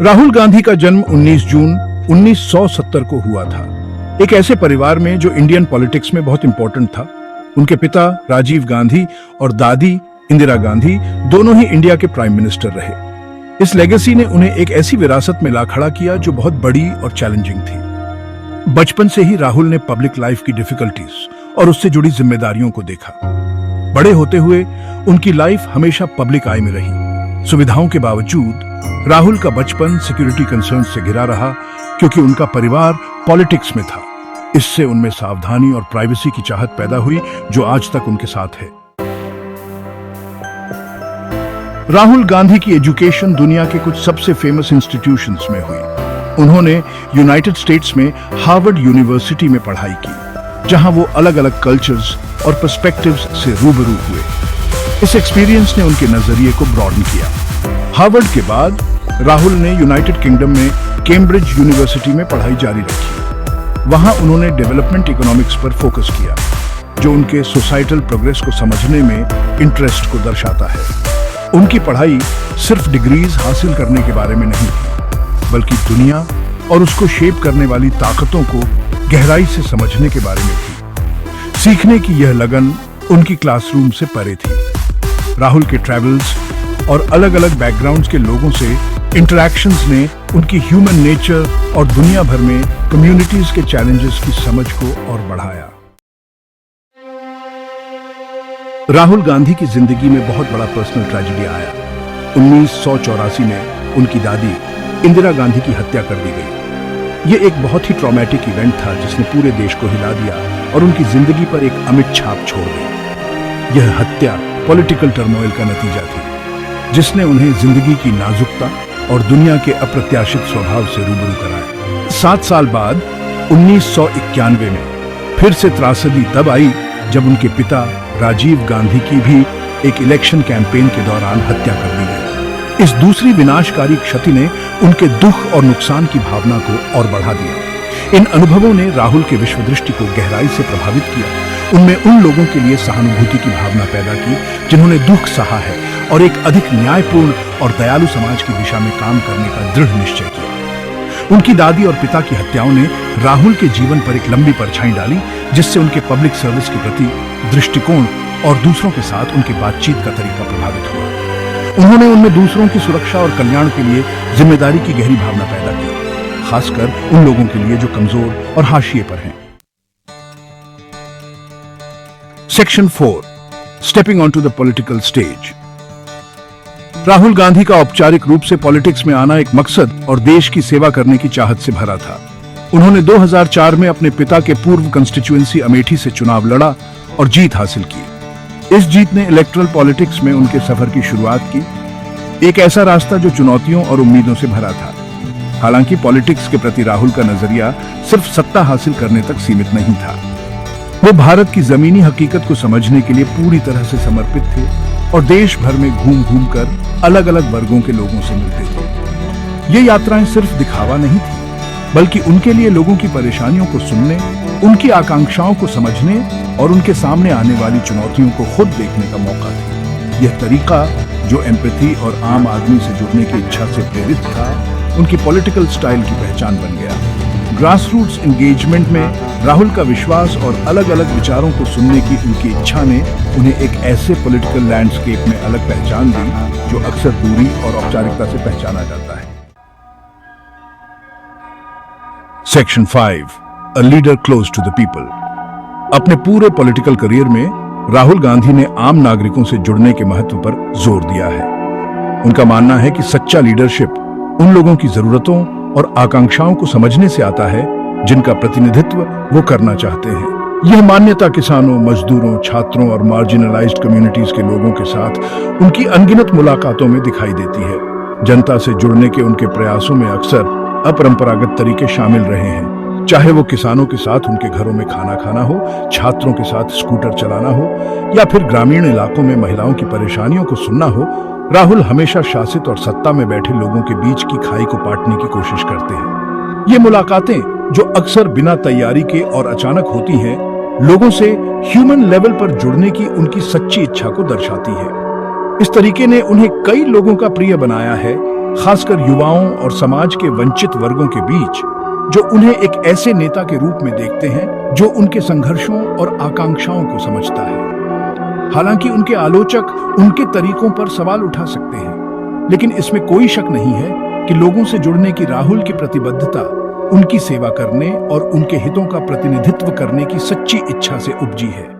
राहुल गांधी का जन्म 19 जून 1970 को हुआ था। एक ऐसे परिवार में जो इंडियन पॉलिटिक्स में बहुत इंपॉर्टेंट था। उनके पिता राजीव गांधी और दादी इंदिरा गांधी दोनों ही इंडिया के प्राइम मिनिस्टर रहे। इस लेगेसी ने उन्हें एक ऐसी विरासत में ला खड़ा किया जो बहुत बड़ी और चैलेंजिंग थी। बचपन से ही राहुल ने पब्लिक लाइफ की डिफिकल्टीज और उससे जुड़ी जिम्मेदारियों को देखा। बड़े होते हुए उनकी लाइफ हमेशा पब्लिक आई में रही। सुविधाओं के बावजूद राहुल का बचपन सिक्योरिटी कंसर्न से घिरा रहा, क्योंकि उनका परिवार पॉलिटिक्स में था। इससे उनमें सावधानी और प्राइवेसी की चाहत पैदा हुई, जो आज तक उनके साथ है। राहुल गांधी की एजुकेशन दुनिया के कुछ सबसे फेमस इंस्टीट्यूशंस में हुई। उन्होंने यूनाइटेड स्टेट्स में हार्वर्ड यूनिवर्सिटी में पढ़ाई की, जहां वो अलग अलग कल्चर्स और पर्सपेक्टिव्स से रूबरू हुए। इस एक्सपीरियंस ने उनके नजरिए को ब्रॉडन किया। हार्वर्ड के बाद राहुल ने यूनाइटेड किंगडम में कैम्ब्रिज यूनिवर्सिटी में पढ़ाई जारी रखी। वहां उन्होंने डेवलपमेंट इकोनॉमिक्स पर फोकस किया, जो उनके सोसाइटल प्रोग्रेस को समझने में इंटरेस्ट को दर्शाता है। उनकी पढ़ाई सिर्फ डिग्रीज हासिल करने के बारे में नहीं थी, बल्कि दुनिया और उसको शेप करने वाली ताकतों को गहराई से समझने के बारे में थी। सीखने की यह लगन उनकी क्लासरूम से परे थी। राहुल के ट्रैवल्स और अलग अलग बैकग्राउंड्स के लोगों से इंटरैक्शंस ने उनकी ह्यूमन नेचर और दुनिया भर में कम्युनिटीज के चैलेंजेस की समझ को और बढ़ाया। राहुल गांधी की जिंदगी में बहुत बड़ा पर्सनल ट्रेजेडी आया। 1984 में उनकी दादी इंदिरा गांधी की हत्या कर दी गई। यह एक बहुत ही ट्रॉमेटिक इवेंट था, जिसने पूरे देश को हिला दिया और उनकी जिंदगी पर एक अमिट छाप छोड़ दी। यह हत्या पॉलिटिकल टर्मोइल का नतीजा थी, जिसने उन्हें जिंदगी की नाजुकता और दुनिया के अप्रत्याशित स्वभाव से रूबरू कराया। 7 साल बाद 1991 में फिर से त्रासदी तब आई, जब उनके पिता राजीव गांधी की भी एक इलेक्शन कैंपेन के दौरान हत्या कर दी गई। इस दूसरी विनाशकारी क्षति ने उनके दुख और नुकसान की भावना को और बढ़ा दिया। इन अनुभवों ने राहुल के विश्व दृष्टि को गहराई से प्रभावित किया। उनमें उन लोगों के लिए सहानुभूति की भावना पैदा की, जिन्होंने दुख सहा है, और एक अधिक न्यायपूर्ण और दयालु समाज की दिशा में काम करने का दृढ़ निश्चय किया। उनकी दादी और पिता की हत्याओं ने राहुल के जीवन पर एक लंबी परछाई डाली, जिससे उनके पब्लिक सर्विस के प्रति दृष्टिकोण और दूसरों के साथ उनकी बातचीत का तरीका प्रभावित हुआ। उन्होंने उनमें दूसरों की सुरक्षा और कल्याण के लिए जिम्मेदारी की गहरी भावना पैदा की, खासकर उन लोगों के लिए जो कमजोर और हाशिए पर हैं। Section 4, stepping on to the political stage. Rahul Gandhi का औपचारिक रूप से पॉलिटिक्स में आना एक मकसद और देश की सेवा करने की चाहत से भरा था। उन्होंने 2004 में अपने पिता के पूर्व कंस्टिट्यूएंसी अमेठी से चुनाव लड़ा और जीत हासिल की। इस जीत ने इलेक्टरल पॉलिटिक्स में उनके सफर की शुरुआत की, एक ऐसा रास्ता जो चुनौतियों और उम्मीदों से भरा था। हालांकि पॉलिटिक्स के प्रति राहुल का नजरिया सिर्फ सत्ता हासिल करने तक सीमित नहीं था। वो भारत की जमीनी हकीकत को समझने के लिए पूरी तरह से समर्पित थे और देश भर में घूम घूम कर अलग अलग वर्गों के लोगों से मिलते थे। ये यात्राएं सिर्फ दिखावा नहीं थी, बल्कि उनके लिए लोगों की परेशानियों को सुनने, उनकी आकांक्षाओं को समझने और उनके सामने आने वाली चुनौतियों को खुद देखने का मौका था। यह तरीका, जो एम्पैथी और आम आदमी से जुड़ने की इच्छा से प्रेरित था, उनकी पॉलिटिकल स्टाइल की पहचान बन गया। ग्रासरूट्स एंगेजमेंट में राहुल का विश्वास और अलग अलग विचारों को सुनने की उनकी इच्छा ने उन्हें एक ऐसे पॉलिटिकल लैंडस्केप में अलग पहचान दी, जो अक्सर दूरी और औपचारिकता से पहचाना जाता है। Section 5, a leader close to the people. अपने पूरे पॉलिटिकल करियर में राहुल गांधी ने आम नागरिकों से जुड़ने के महत्व पर जोर दिया है। उनका मानना है कि सच्चा लीडरशिप उन लोगों की जरूरतों और आकांक्षाओं को समझने से आता है, जिनका प्रतिनिधित्व वो करना चाहते हैं। यह मान्यता किसानों, मजदूरों, छात्रों और मार्जिनलाइज्ड कम्युनिटीज के लोगों के साथ उनकी अनगिनत मुलाकातों में दिखाई देती है। जनता से जुड़ने के उनके प्रयासों में अक्सर अपरंपरागत तरीके शामिल रहे हैं, चाहे वो किसानों के साथ उनके घरों में खाना खाना हो, छात्रों के साथ स्कूटर चलाना हो, या फिर ग्रामीण इलाकों में महिलाओं की परेशानियों को सुनना हो। राहुल हमेशा शासित और सत्ता में बैठे लोगों के बीच की खाई को पाटने की कोशिश करते हैं। ये मुलाकातें, जो अक्सर बिना तैयारी के और अचानक होती हैं, लोगों से ह्यूमन लेवल पर जुड़ने की उनकी सच्ची इच्छा को दर्शाती है। इस तरीके ने उन्हें कई लोगों का प्रिय बनाया है, खासकर युवाओं और समाज के वंचित वर्गों के बीच, जो उन्हें एक ऐसे नेता के रूप में देखते हैं जो उनके संघर्षों और आकांक्षाओं को समझता है। हालांकि उनके आलोचक उनके तरीकों पर सवाल उठा सकते हैं, लेकिन इसमें कोई शक नहीं है कि लोगों से जुड़ने की राहुल की प्रतिबद्धता उनकी सेवा करने और उनके हितों का प्रतिनिधित्व करने की सच्ची इच्छा से उपजी है।